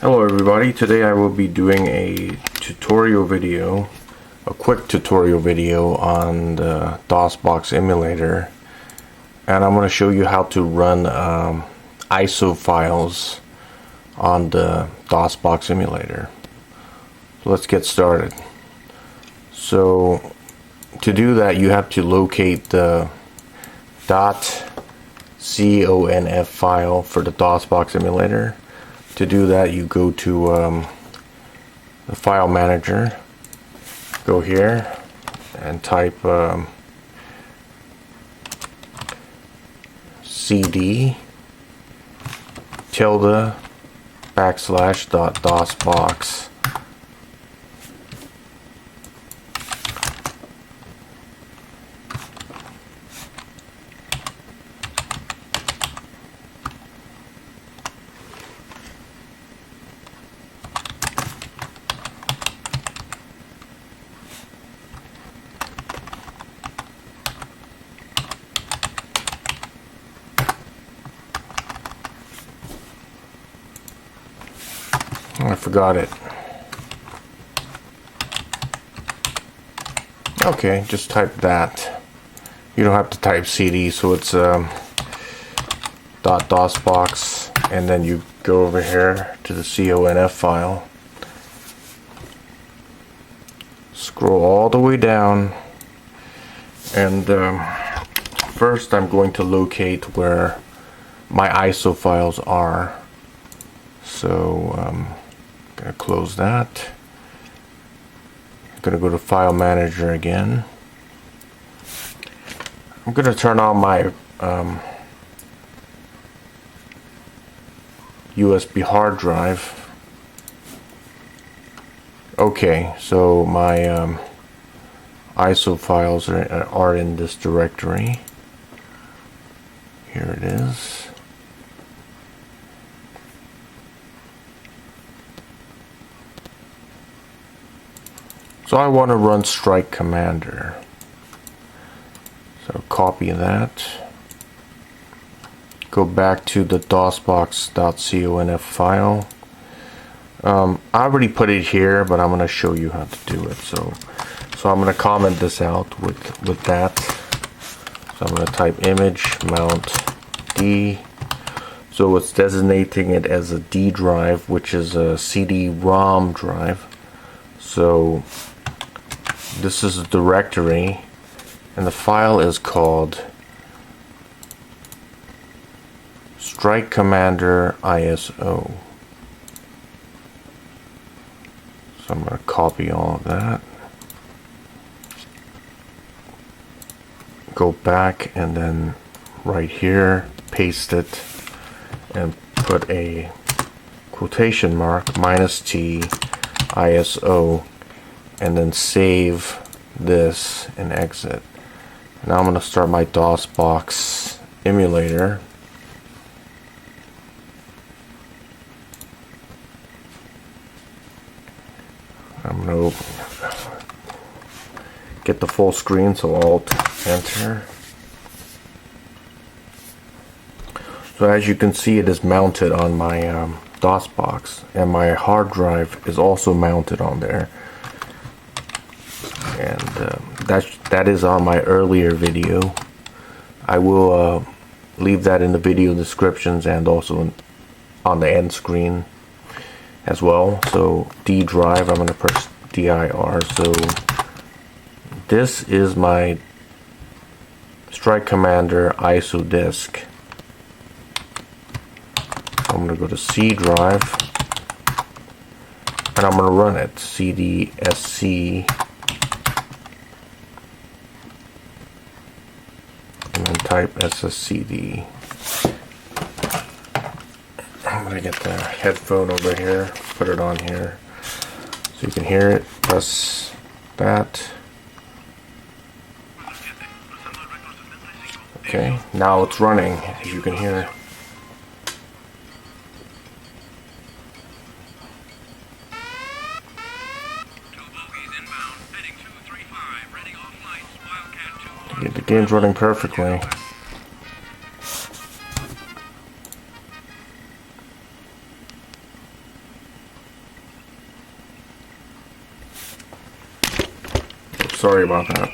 Hello everybody, today I will be doing a tutorial video, a quick tutorial video on the Dosbox emulator, and I'm going to show you how to run ISO files on the Dosbox emulator. So let's get started. So to do that you have to locate the .conf file for the Dosbox emulator. To do that, you go to the file manager, go here and type cd tilde /dosbox. I forgot it. Okay, just type that. You don't have to type cd, so it's .dosbox, and then you go over here to the conf file. Scroll all the way down, and first I'm going to locate where my ISO files are. So I'm going to close that. I'm going to go to File Manager again. I'm going to turn on my USB hard drive. Okay, so my ISO files are in this directory. Here it is. So I want to run strike commander. So copy that. Go back to the dosbox.conf file. I already put it here, but I'm going to show you how to do it. So I'm going to comment this out with that. So I'm going to type imgmount D. So it's designating it as a D drive, which is a CD-ROM drive. So this is a directory, and the file is called strike commander ISO. So I'm going to copy all of that, go back, and then right here paste it and put a quotation mark -t ISO, and then save this and exit. Now I'm going to start my Dosbox emulator. I'm going to get the full screen, so Alt Enter. So as you can see, it is mounted on my Dosbox, and my hard drive is also mounted on there. And that is on my earlier video. I will leave that in the video descriptions and also on the end screen as well. So D drive, I'm going to press dir. So this is my strike commander ISO disk. I'm going to go to C drive, and I'm going to run it. cdsc, and then type sscd. I'm going to get the headphone over here, put it on here so you can hear it. Press that. Okay, now it's running, as you can hear. The game's running perfectly. Sorry about that.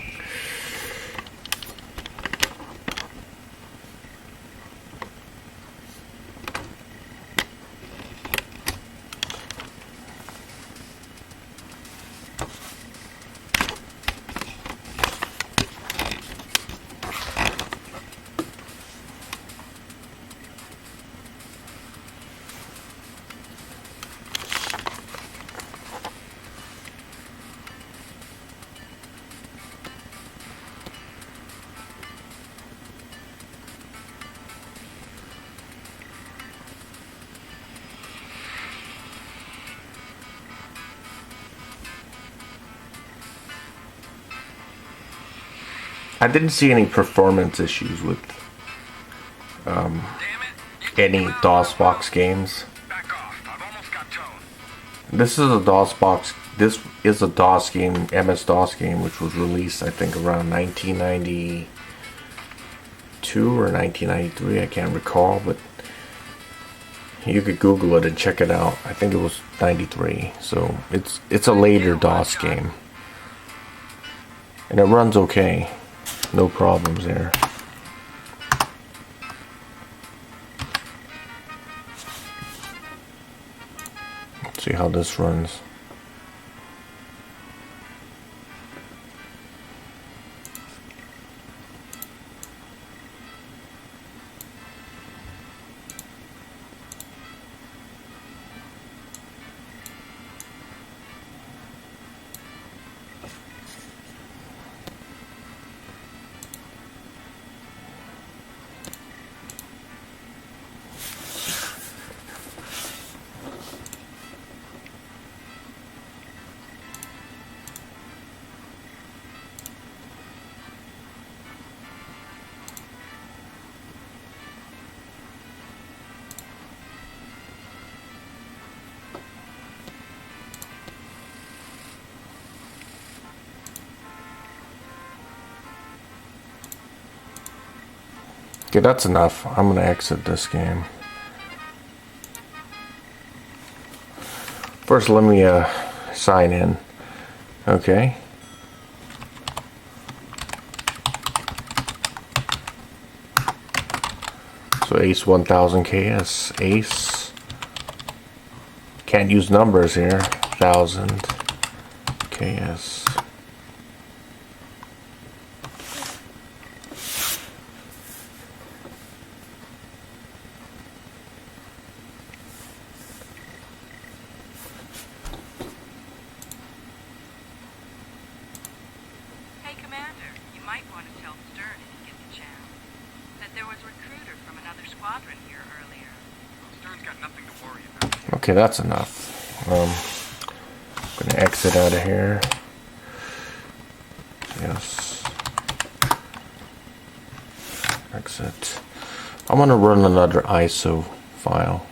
I didn't see any performance issues with any DOSBox games. This is a DOSBox. This is a DOS game, MS-DOS game, which was released, I think, around 1992 or 1993. I can't recall, but you could Google it and check it out. I think it was 93. So it's a later DOS game, and it runs okay. No problems there. Let's see how this runs. Okay, that's enough. I'm gonna exit this game. First, let me sign in. Okay. So Ace 1000 KS. Ace. Can't use numbers here. 1000 KS. Okay, that's enough. I'm gonna exit out of here. Yes. Exit. I'm gonna run another ISO file.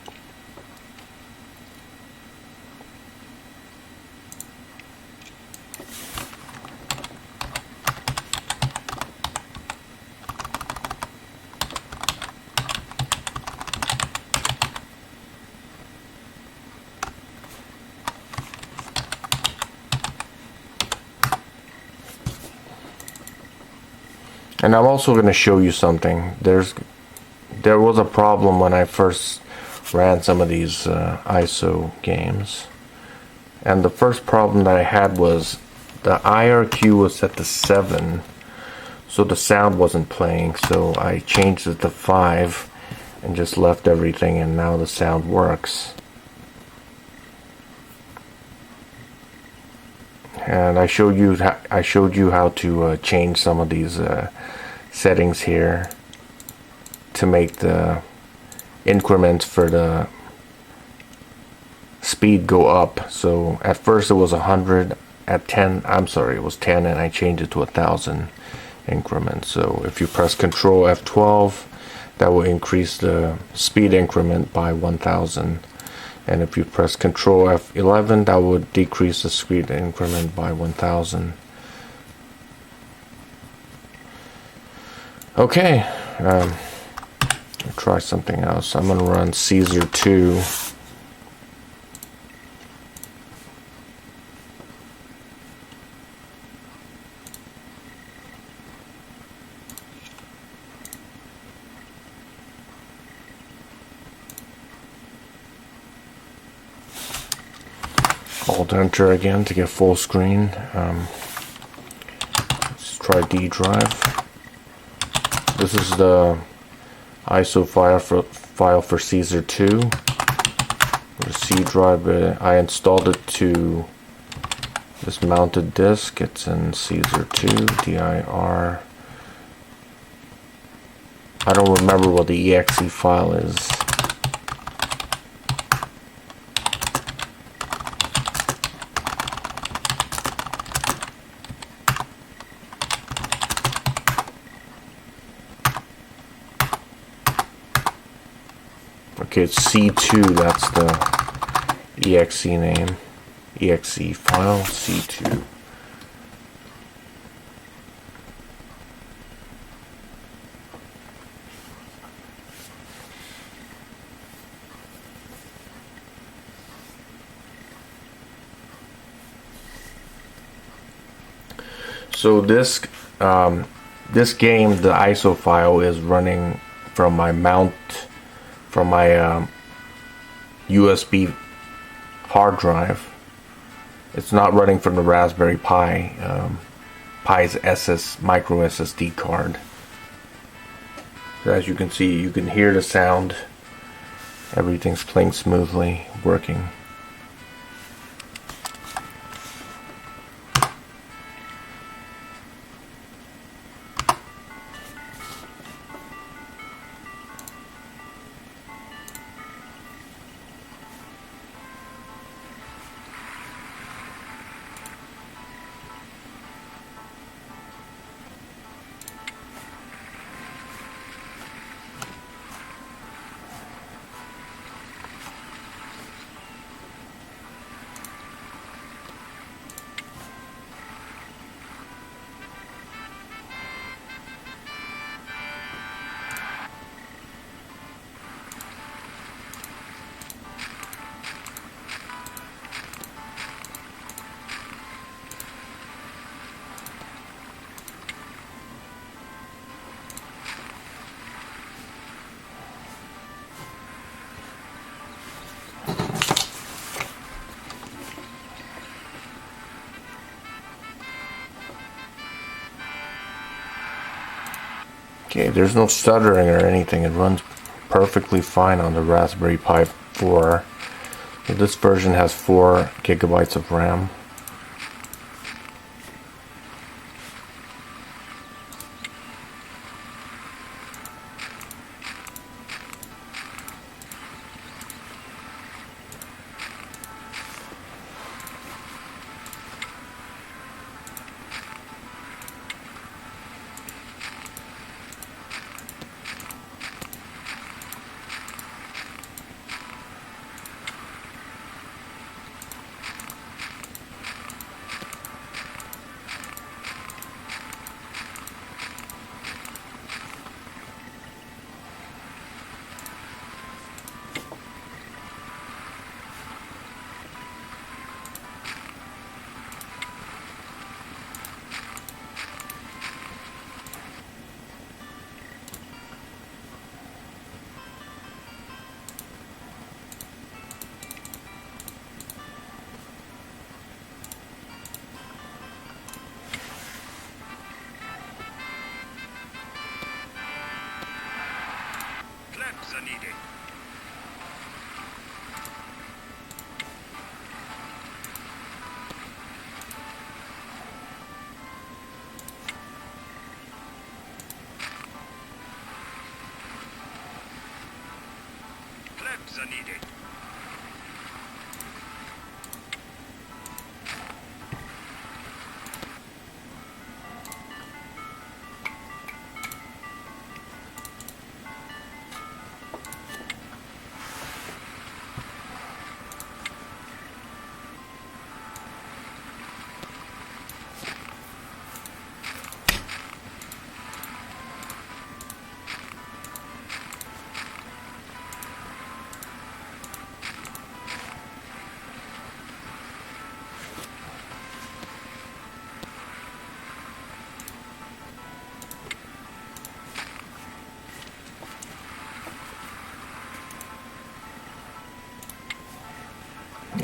And I'm also going to show you something. There was a problem when I first ran some of these ISO games, and the first problem that I had was the IRQ was set to 7, so the sound wasn't playing. So I changed it to 5 and just left everything, and now the sound works. And I showed you how to change some of these settings here to make the increments for the speed go up. So at first it was 100, at 10, I'm sorry, it was 10, and I changed it to 1000 increments. So if you press Ctrl F12, that will increase the speed increment by 1000. And if you press Ctrl F11, that would decrease the speed increment by 1000. Okay, I'll try something else. I'm going to run Caesar 2. Alt Enter again to get full screen. Let's try D drive. This is the ISO file for Caesar 2. The C drive, I installed it to this mounted disk. It's in Caesar 2, dir. I don't remember what the exe file is. Okay, it's C2, that's the exe name. Exe file, C2. So this game, the ISO file is running from my USB hard drive. It's not running from the Raspberry Pi, Pi's micro SSD card. So as you can see, you can hear the sound. Everything's playing smoothly, working. Okay, there's no stuttering or anything. It runs perfectly fine on the Raspberry Pi 4. So this version has 4 gigabytes of RAM.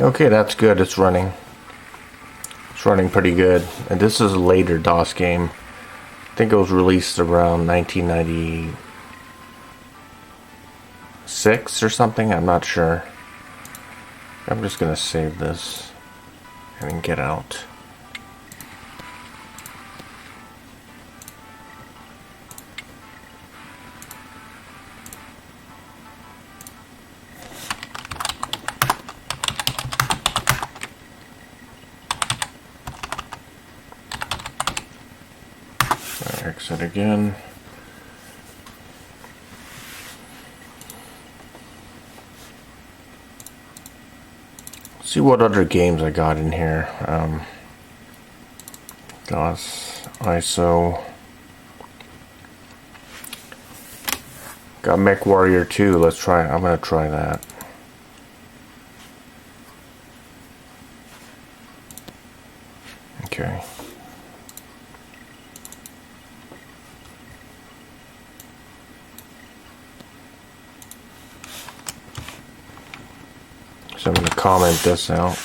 Okay, that's good. It's running. It's running pretty good. And this is a later DOS game. I think it was released around 1996 or something. I'm not sure. I'm just gonna save this and then get out. Exit again. See what other games I got in here. DOS, ISO. Got Mech Warrior 2. Let's try. I'm gonna try that. Okay. So I'm going to comment this out.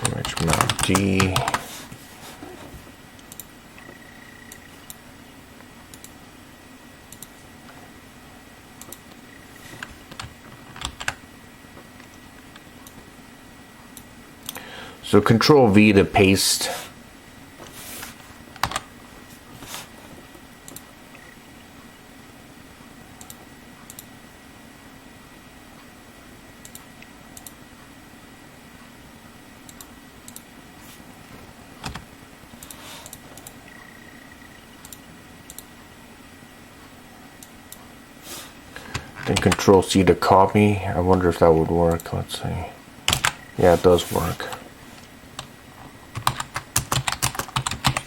Imgmount D. So Ctrl V to paste. Then Ctrl C to copy. I wonder if that would work. Let's see. Yeah, it does work.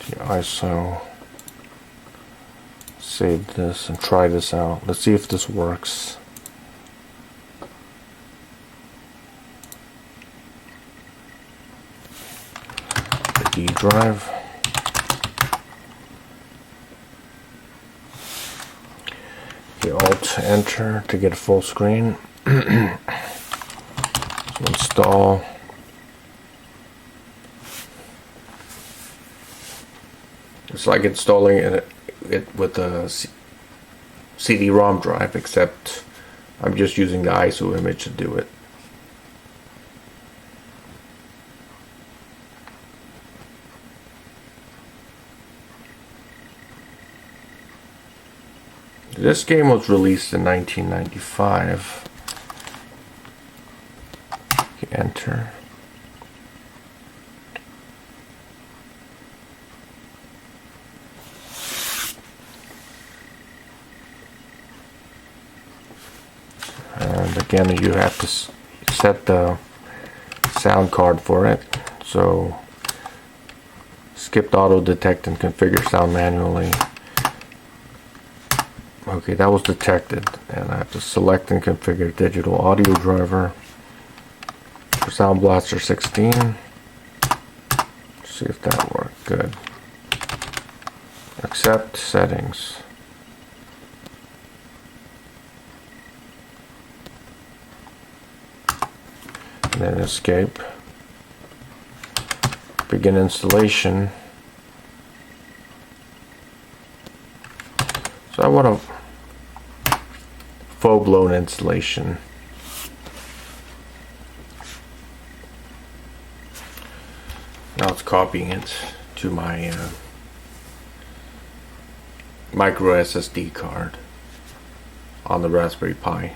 The ISO. Save this and try this out. Let's see if this works. The D drive. Alt enter to get a full screen. So install. It's like installing it with a CD-ROM drive, except I'm just using the ISO image to do it. This game was released in 1995. Enter. And again, you have to set the sound card for it. So skip auto detect and configure sound manually. Okay, that was detected, and I have to select and configure digital audio driver for Sound Blaster 16. See if that worked. Good. Accept settings. And then escape. Begin installation. So I want a full-blown installation. Now it's copying it to my micro SSD card on the Raspberry Pi.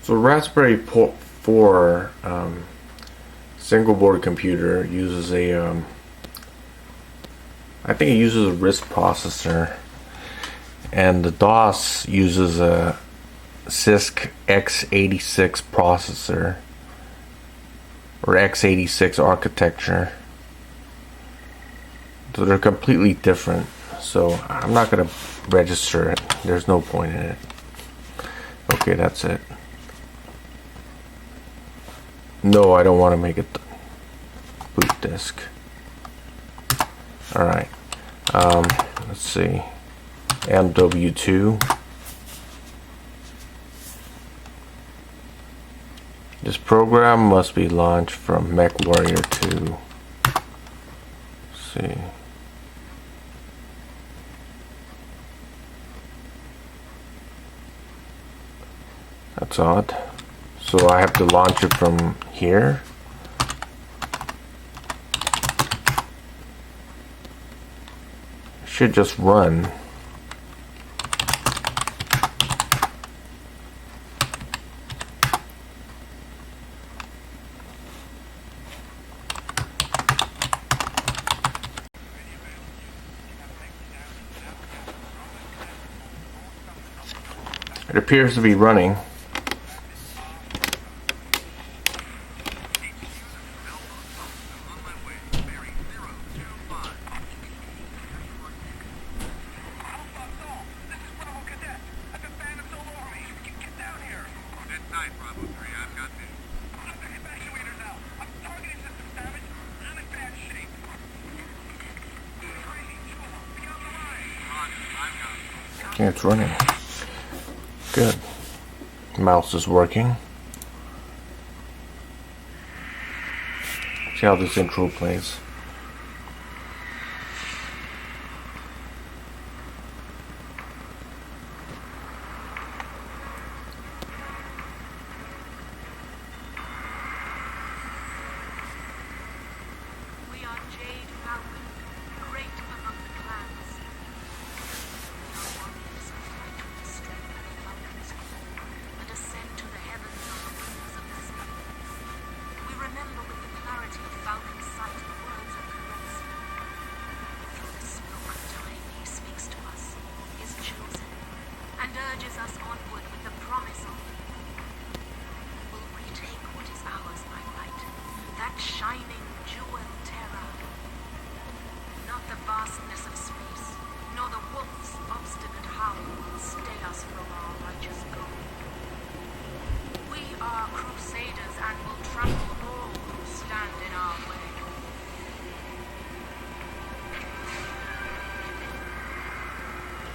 So Raspberry 4 single board computer uses a I think it uses a RISC processor, and the DOS uses a CISC x86 processor. or x86 architecture. So they're completely different. So I'm not going to register it. There's no point in it. Okay, that's it. No, I don't want to make it boot disk. Alright. Let's see. MW2. This program must be launched from MechWarrior 2. Let's see. That's odd. So I have to launch it from here. It should just run. It appears to be running. Yeah, it's running. Good. Mouse is working. See how this intro plays.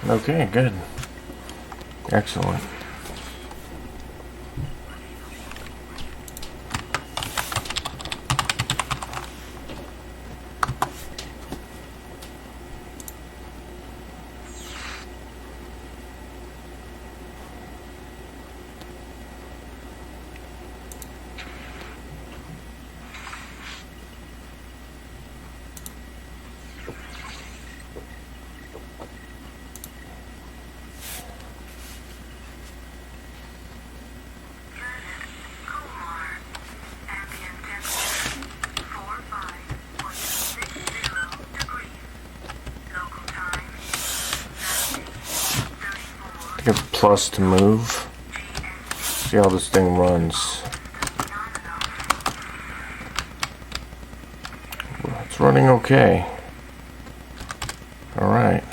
Okay, good. Excellent. Hit plus to move. See how this thing runs. It's running okay. Alright.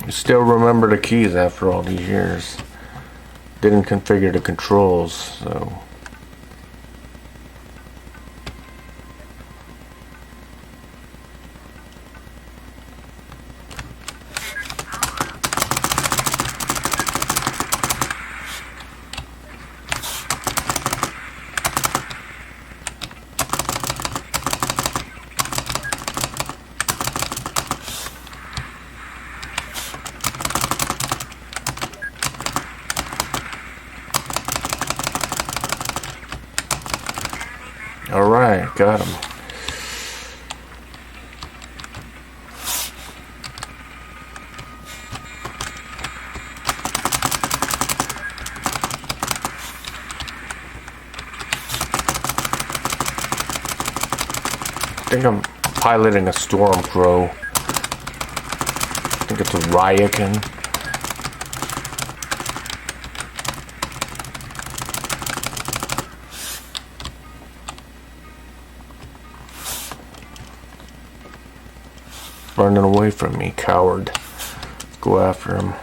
Still remember the keys after all these years. Didn't configure the controls, so alright, got him. think I'm piloting a Storm Crow. I think it's a Ryakin. Running away from me, coward. Go after him.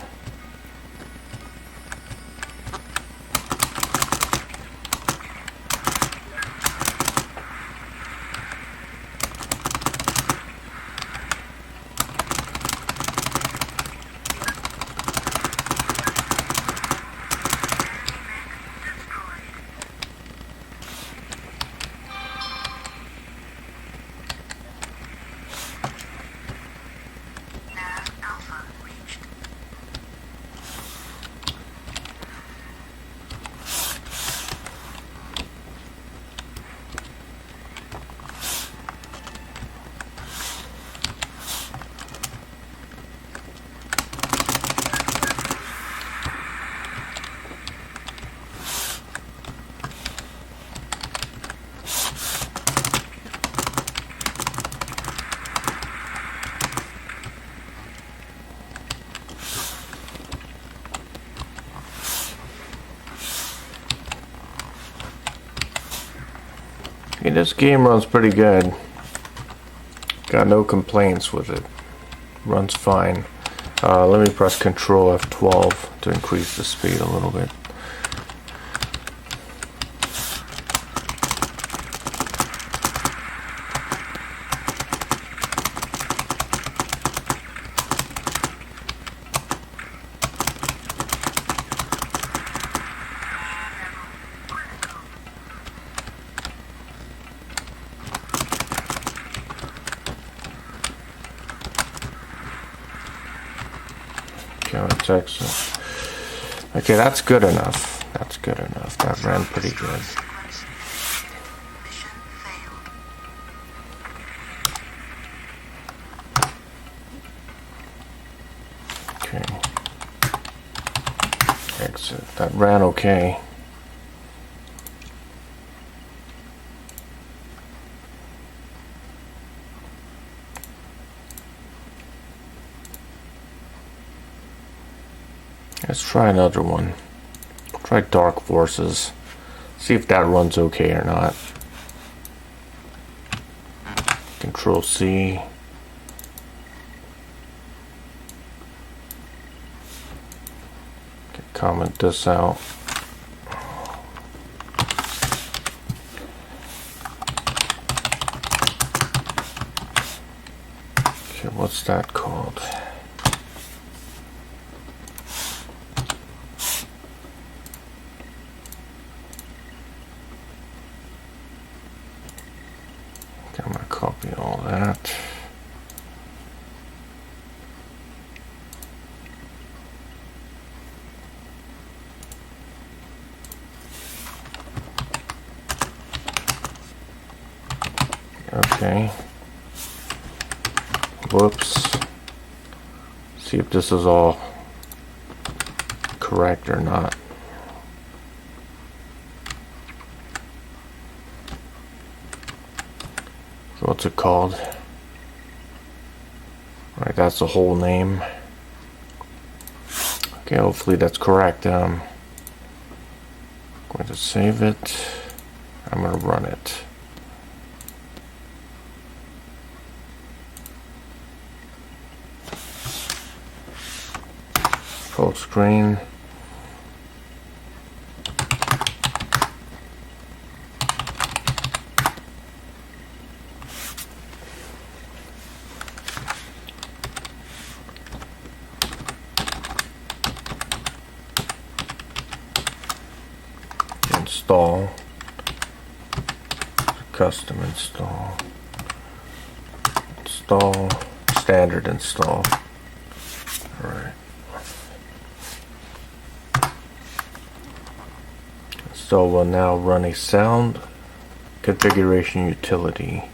Okay, this game runs pretty good. Got no complaints with it. Runs fine. Let me press Ctrl F4 to increase the speed a little bit. Okay, that's good enough. That's good enough. That ran pretty good. Okay. Exit. That ran okay. Let's try another one. Try Dark Forces. See if that runs okay or not. Control C. Okay, comment this out. Okay, what's that called? I'm going to copy all that. Okay. Whoops. See if this is all correct or not. What's it called? Alright, that's the whole name. Okay, hopefully that's correct. I'm going to save it. I'm going to run it. Full screen. Install, custom install, install, standard install. All right. So we'll now run a sound configuration utility.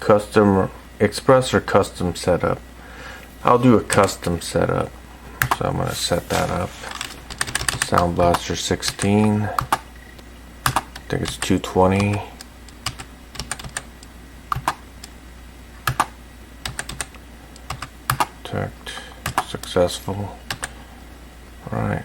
Custom express or custom setup. I'll do a custom setup. So I'm going to set that up. Sound Blaster 16. think it's 220. Detect successful. All right.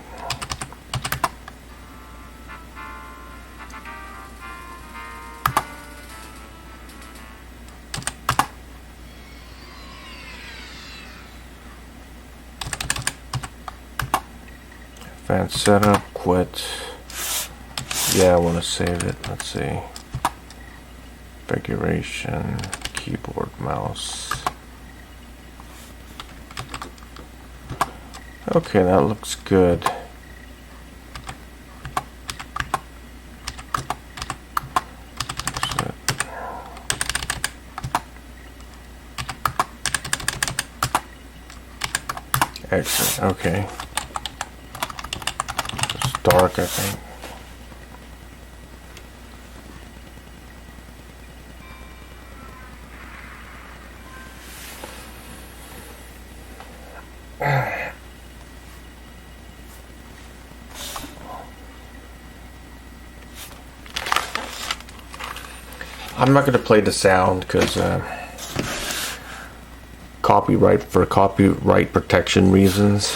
Advanced setup, quit. Yeah, I want to save it. Let's see. Configuration, keyboard, mouse. Okay, that looks good. Excellent. Okay. It's dark, I think. I'm not going to play the sound because copyright protection reasons.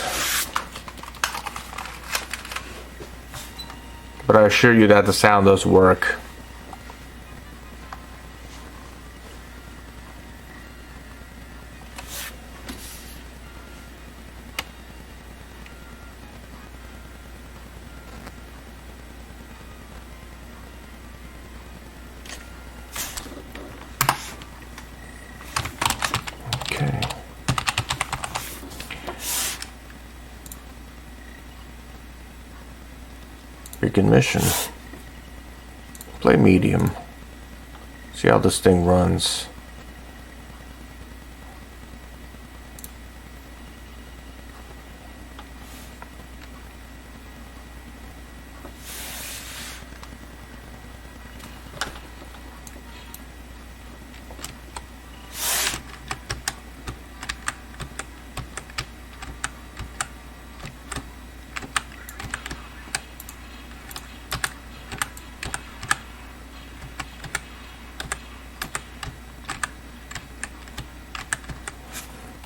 But I assure you that the sound does work. Okay. Begin mission. Play medium. See how this thing runs.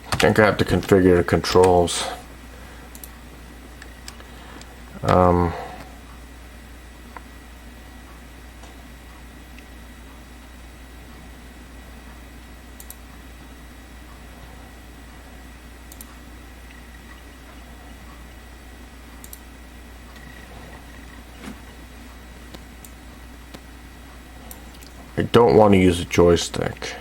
I think I have to configure the controls. I don't want to use a joystick.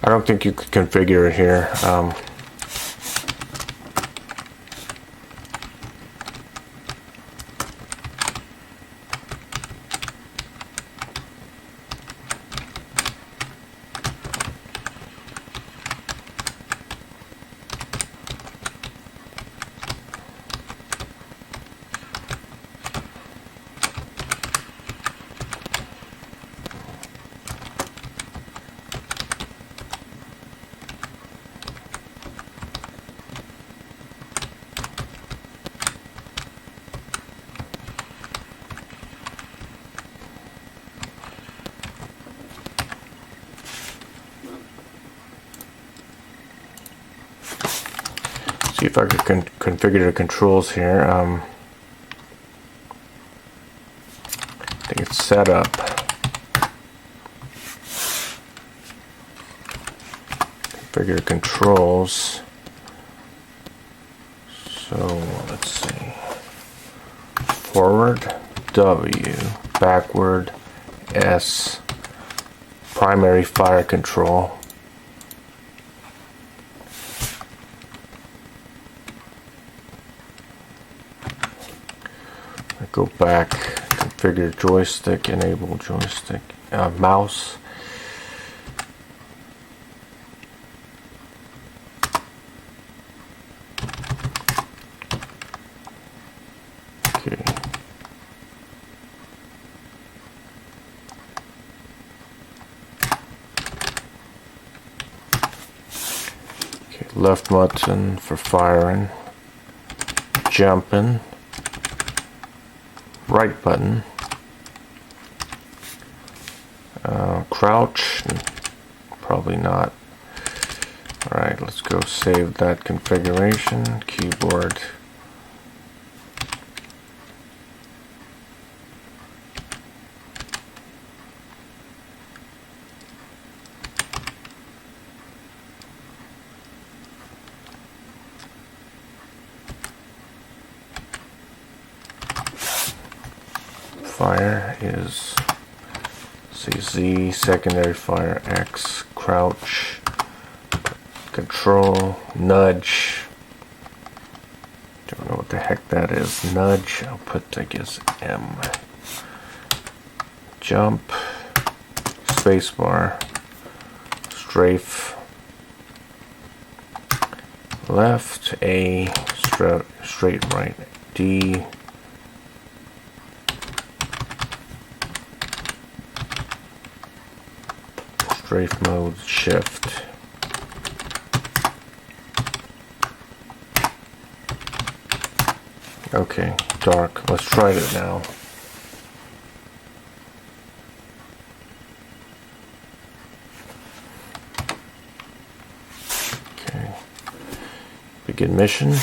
I don't think you could configure it here. See if I could configure the controls here. I think it's set up. Configure controls. So let's see. Forward W, backward S, primary fire control. Go back, configure joystick, enable joystick, mouse. Okay. left button for firing, jumping, right button, crouch, probably not. Alright, let's go save that configuration, keyboard. Fire is, say Z, secondary fire X, crouch, control, nudge. Don't know what the heck that is. Nudge, I'll put, I guess, M. Jump, spacebar, strafe, left, A, straight right, D, strafe mode, shift. Okay, dark. Let's try it now. Okay. Begin mission.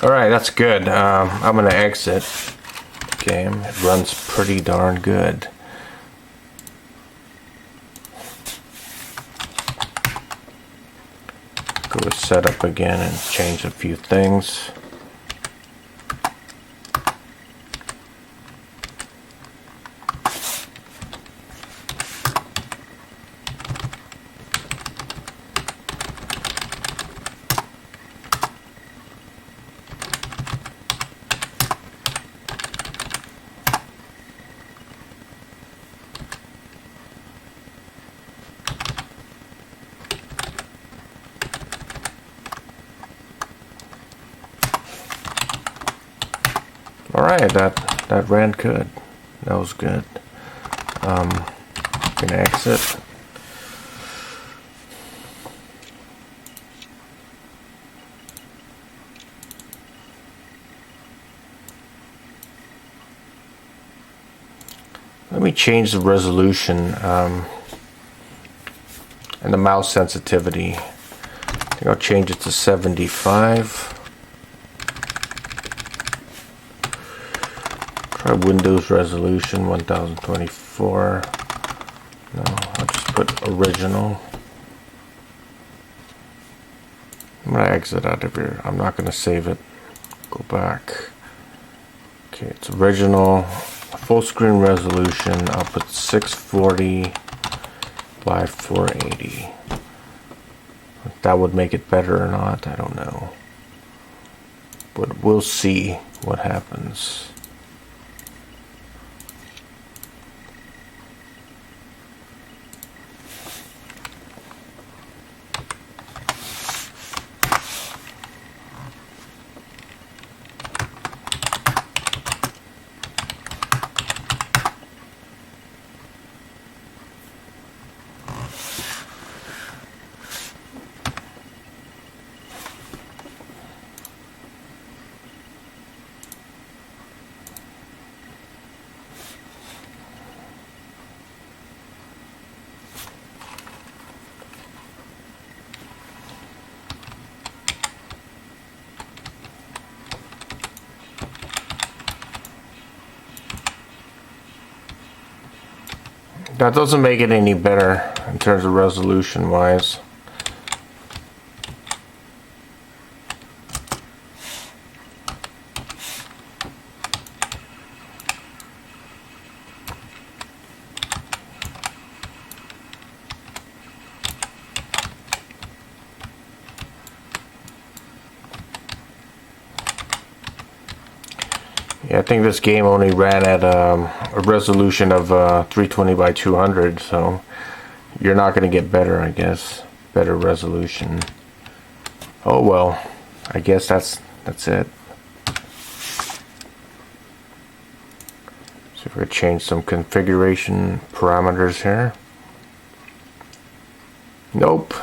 Alright, that's good. I'm going to exit the game. It runs pretty darn good. Go to setup again and change a few things. Alright, that ran good. That was good. Gonna exit. Let me change the resolution and the mouse sensitivity. I think I'll change it to 75. Try Windows resolution 1024. No, I'll just put original. I'm going to exit out of here. I'm not going to save it. Go back. Okay, it's original. Full screen resolution. I'll put 640 by 480. If that would make it better or not, I don't know. but we'll see what happens. That doesn't make it any better in terms of resolution wise. Yeah, I think this game only ran at a resolution of 320 by 200, so you're not going to get better, I guess. Better resolution. Oh well, I guess that's it. So if we change some configuration parameters here. Nope.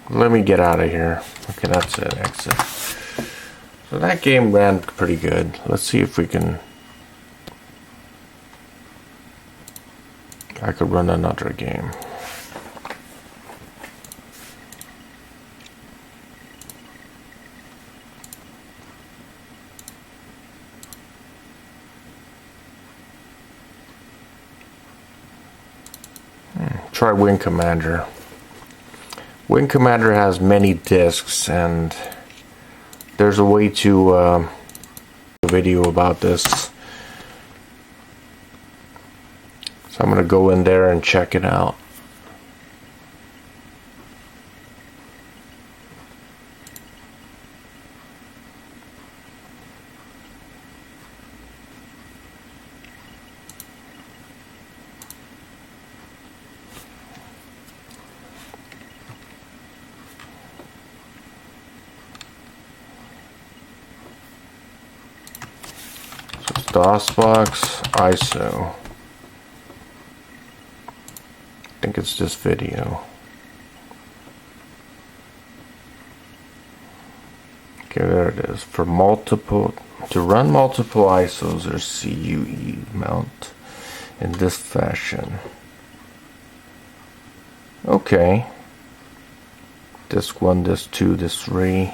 Let me get out of here. Okay, that's it. Exit. So that game ran pretty good. Let's see if we can... I could run another game. Try Wing Commander. Wing Commander has many discs, and there's a way to do a video about this. So I'm going to go in there and check it out. Dosbox ISO. I think it's just video. Okay, there it is. For multiple, to run multiple ISOs or CUE mount in this fashion. Okay. Disk 1, disk 2, disk 3.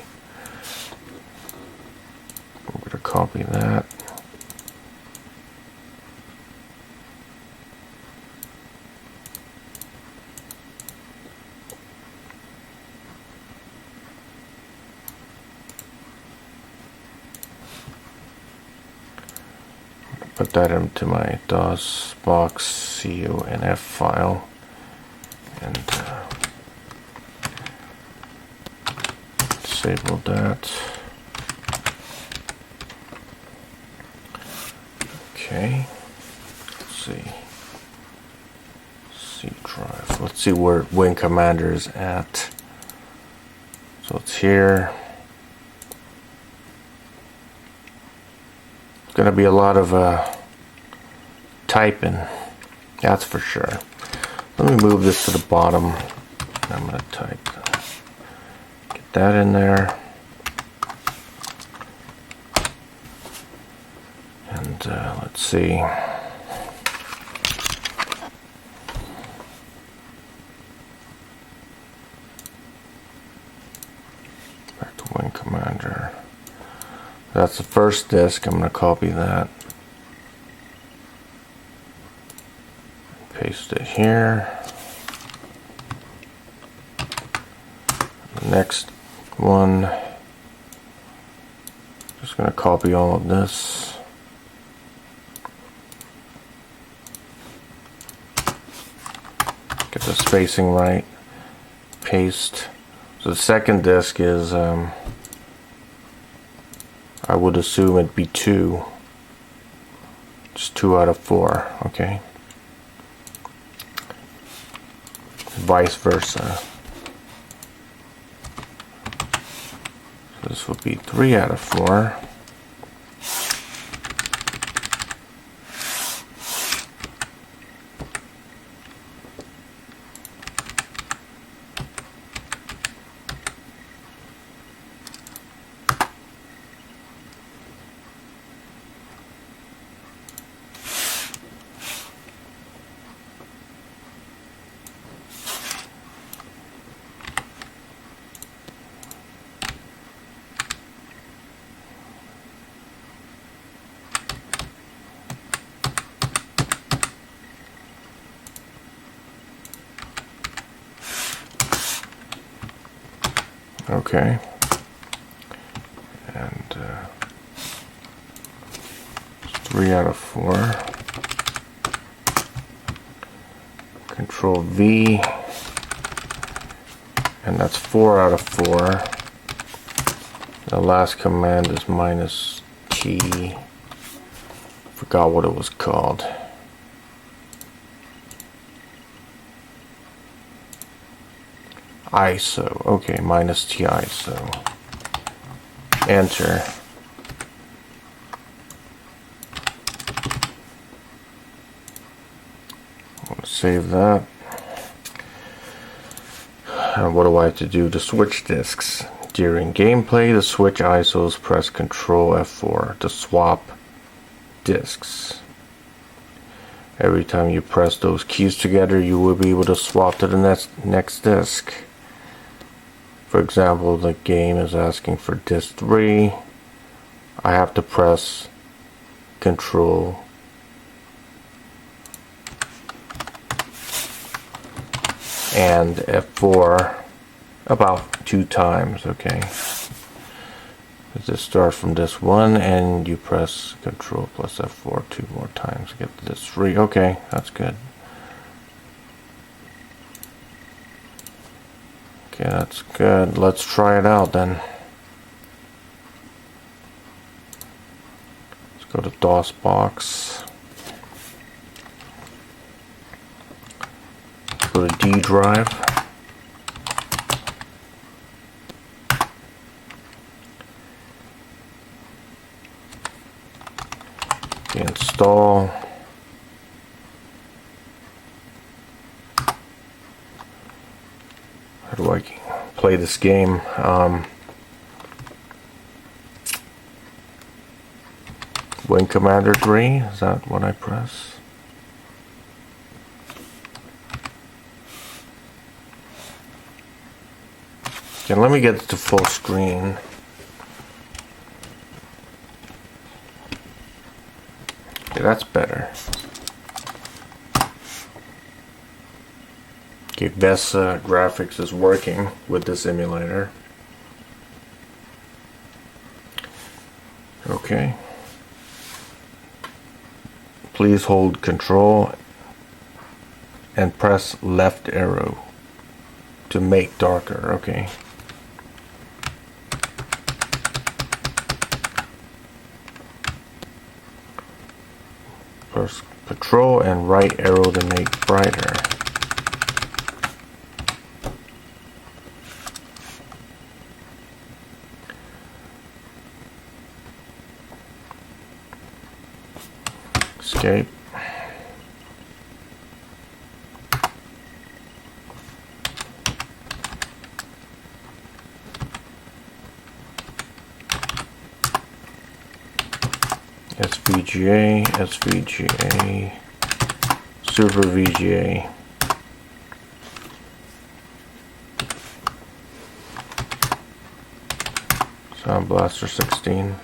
I'm going to copy that. Put that into my Dosbox .conf file and disable that. Okay, let's see. C drive. Let's see where Wing Commander is at. So it's here. Gonna be a lot of typing, that's for sure. Let me move this to the bottom. I'm gonna type, get that in there, and let's see. Back to Wing Commander. That's the first disk. I'm going to copy that. Paste it here. The next one. Just going to copy all of this. Get the spacing right. Paste. The second disk is, I would assume it'd be 2. Just 2 out of 4, okay? Vice versa. So this would be 3 out of 4. Okay, and 3 out of 4. Control V, and that's 4 out of 4. The last command is -T. Forgot what it was called. ISO, okay, -T ISO. Enter. I'll save that. And what do I have to do to switch disks? During gameplay, to switch ISOs, press Ctrl F4 to swap disks. Every time you press those keys together, you will be able to swap to the next disk. For example, the game is asking for disk 3. I have to press Ctrl and F4 about 2 times, okay? Just start from disk 1 and you press Ctrl plus F4 2 more times to get to disk 3. Okay, that's good. Okay, that's good. Let's try it out then. Let's go to Dosbox. Go to D drive. Install. How do I play this game? Wing Commander 3, is that what I press? Okay, let me get it to full screen. Okay, that's better. Okay, VESA graphics is working with this emulator. Okay. Please hold Control and press left arrow to make darker. Okay. Press Control and right arrow to make brighter. Escape. SVGA, SVGA, Super VGA. Sound Blaster 16.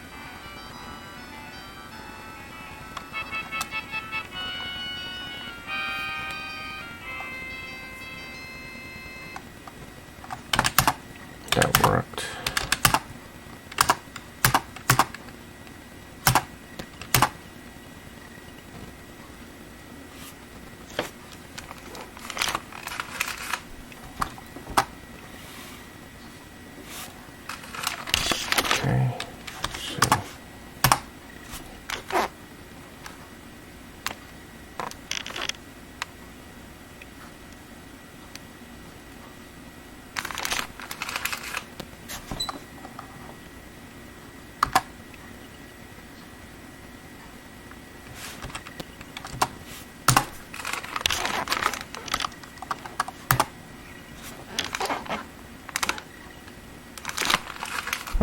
That worked.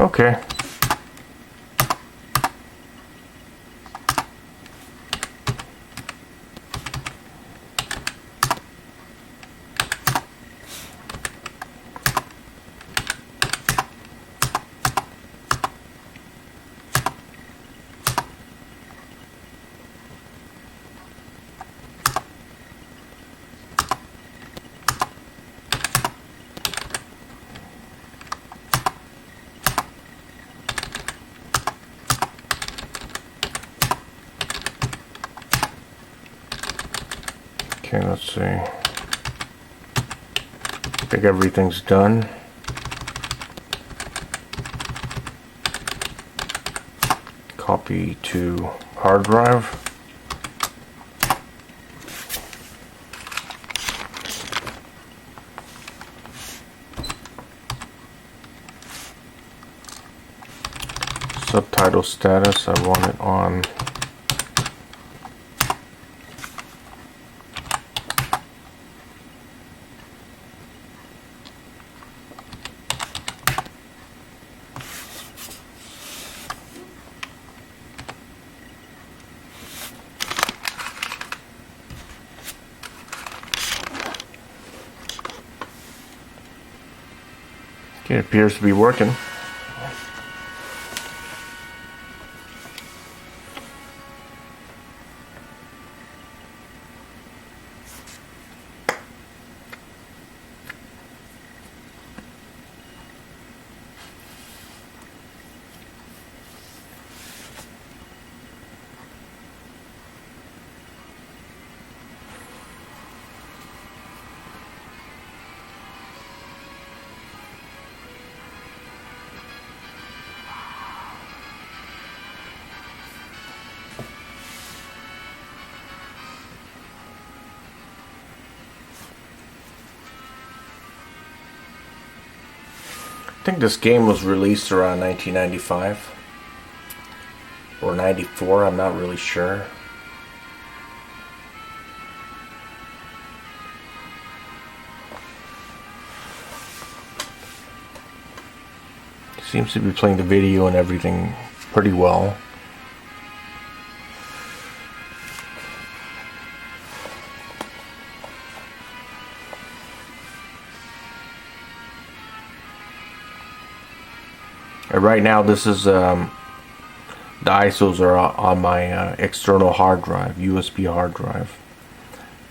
Okay. Okay, let's see. I think everything's done. Copy to hard drive. Subtitle status, I want it on it appears to be working. I think this game was released around 1995 or 94, I'm not really sure. Seems to be playing the video and everything pretty well. And right now this is the ISOs are on my external hard drive, USB hard drive.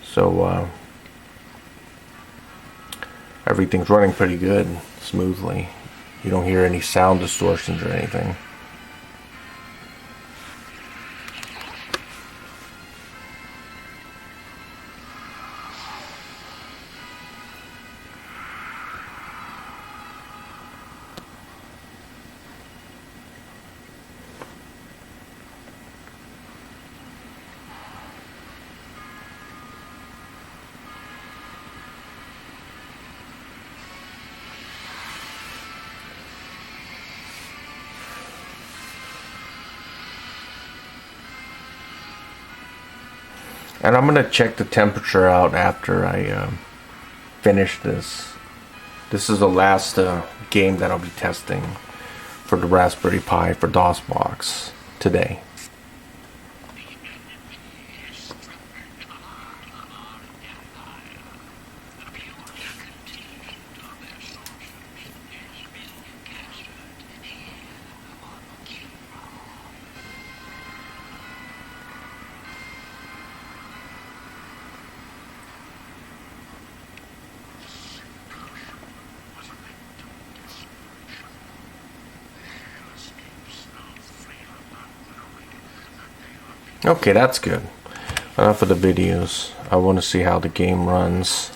So everything's running pretty good, smoothly. You don't hear any sound distortions or anything. And I'm gonna check the temperature out after I finish this. This is the last game that I'll be testing for the Raspberry Pi for Dosbox today. Okay, that's good. Enough of the videos. I want to see how the game runs.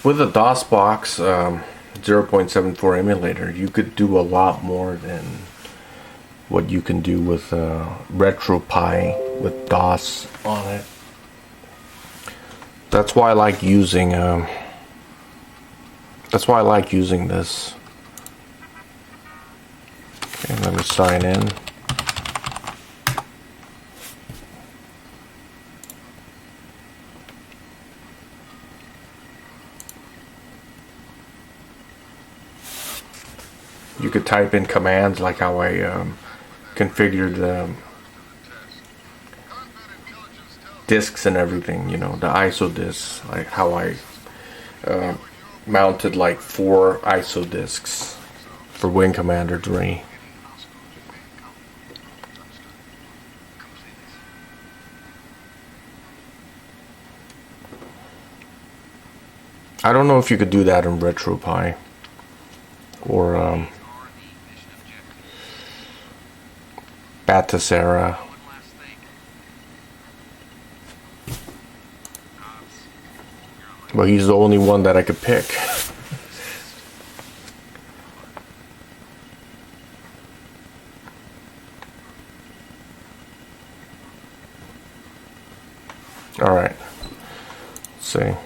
with a Dosbox 0.74 emulator, you could do a lot more than what you can do with RetroPie with DOS on it. That's why I like using this. Okay, let me sign in. You could type in commands like how I configured the disks and everything, you know, the ISO disks, like how I mounted like 4 ISO disks for Wing Commander 3. I don't know if you could do that in RetroPie or Batasera. But he's the only one that I could pick. All right. Let's see.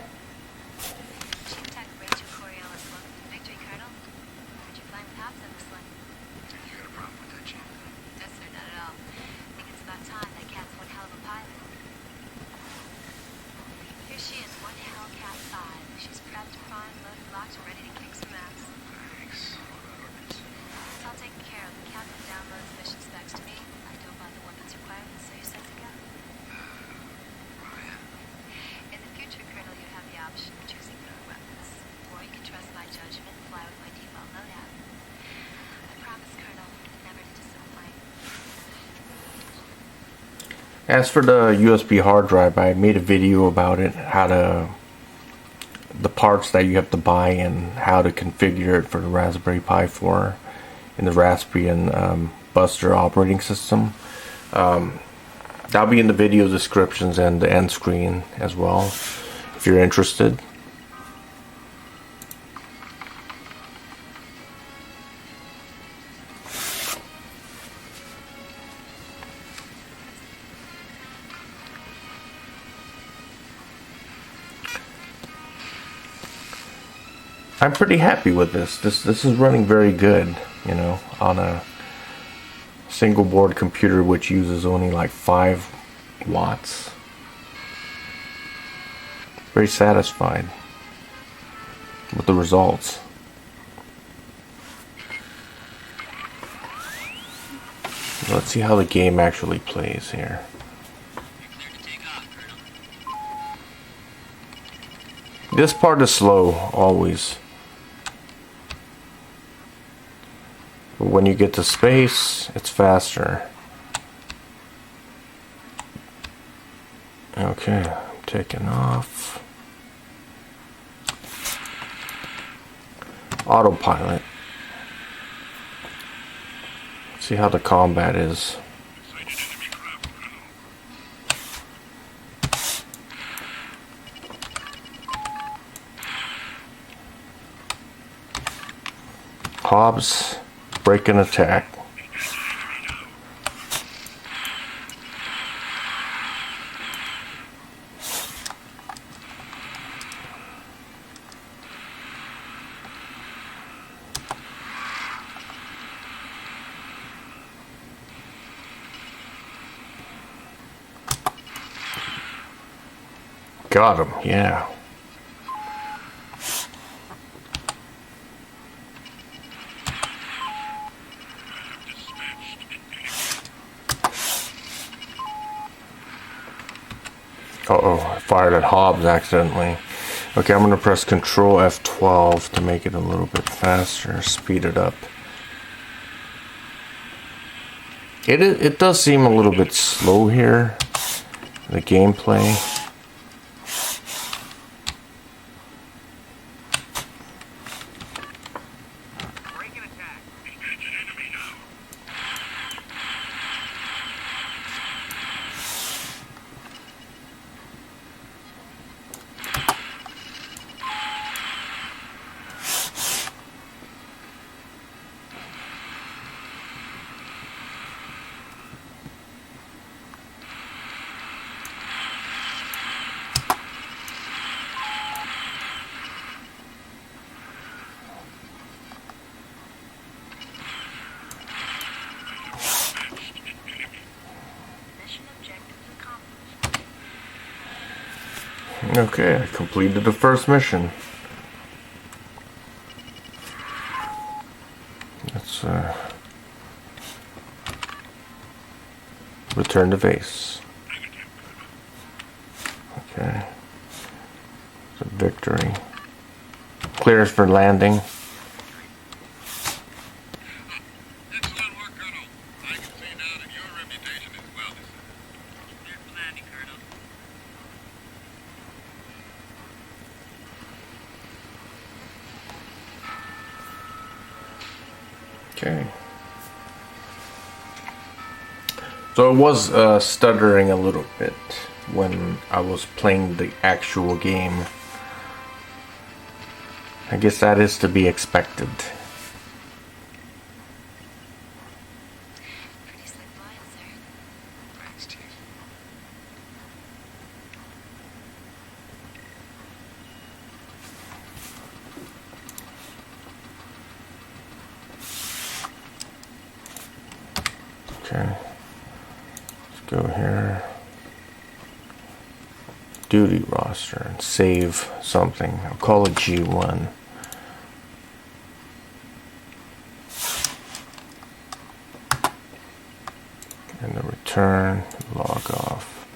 As for the USB hard drive, I made a video about it, the parts that you have to buy and how to configure it for the Raspberry Pi 4 in the Raspbian Buster operating system. That'll be in the video descriptions and the end screen as well, if you're interested. I'm pretty happy with this. This is running very good, you know, on a single board computer which uses only like 5 watts. Very satisfied with the results. Let's see how the game actually plays here. This part is slow, always. But when you get to space, it's faster. Okay, I'm taking off. Autopilot. Let's see how the combat is. Hobbs, break and attack. Got him, yeah. Uh-oh, I fired at Hobbs accidentally. Okay, I'm going to press Ctrl F12 to make it a little bit faster, speed it up. It does seem a little bit slow here, the gameplay. Okay, I completed the first mission. Let's return the vase. Okay. It's a victory. Clears for landing. Excellent work, Colonel. I can see now that your reputation is well deserved. Good planning, Colonel. Okay. So it was stuttering a little bit when I was playing the actual game. I guess that is to be expected. Pretty slick line, sir. Thanks, Chief. Okay. Let's go here. Duty roster and save something. I'll call it G1. And the return, log off.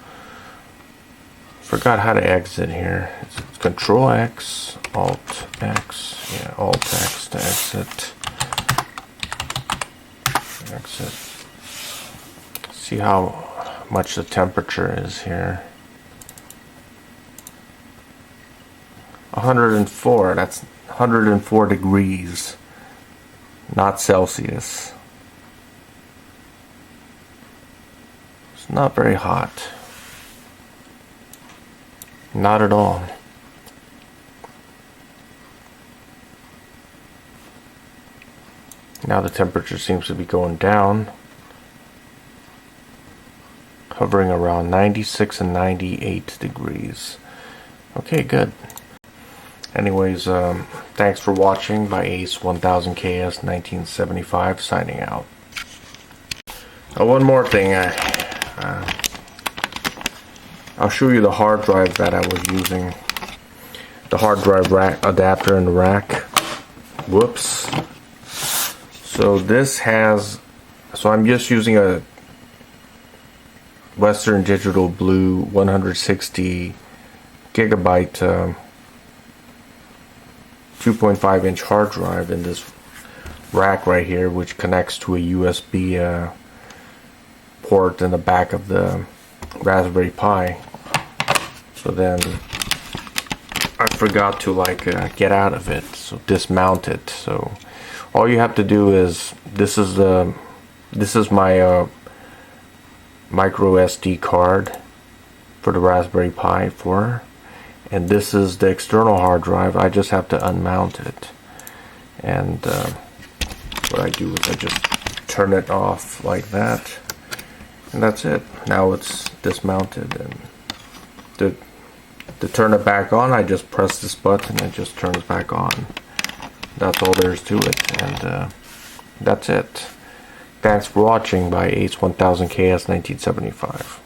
Forgot how to exit here. It's Ctrl X, Alt X. Yeah, Alt X to exit. Exit. See how much the temperature is here. 104. That's 104 degrees, not Celsius. It's not very hot. Not at all. Now the temperature seems to be going down, hovering around 96 and 98 degrees. Okay, good. Anyways, thanks for watching by Ace 1000KS 1975 signing out. One more thing. I'll show you the hard drive that I was using. The hard drive rack adapter in the rack. Whoops. So this has, so I'm just using a Western Digital Blue 160 gigabyte 2.5 inch hard drive in this rack right here, which connects to a USB port in the back of the Raspberry Pi. So then I forgot to get out of it, so dismount it. So all you have to do is, this is my micro SD card for the Raspberry Pi 4, and this is the external hard drive. I just have to unmount it, and what I do is I just turn it off like that, and that's it. Now it's dismounted, and to turn it back on, I just press this button and it just turns back on. That's all there is to it, and that's it. Thanks for watching by Ace 1000KS 1975.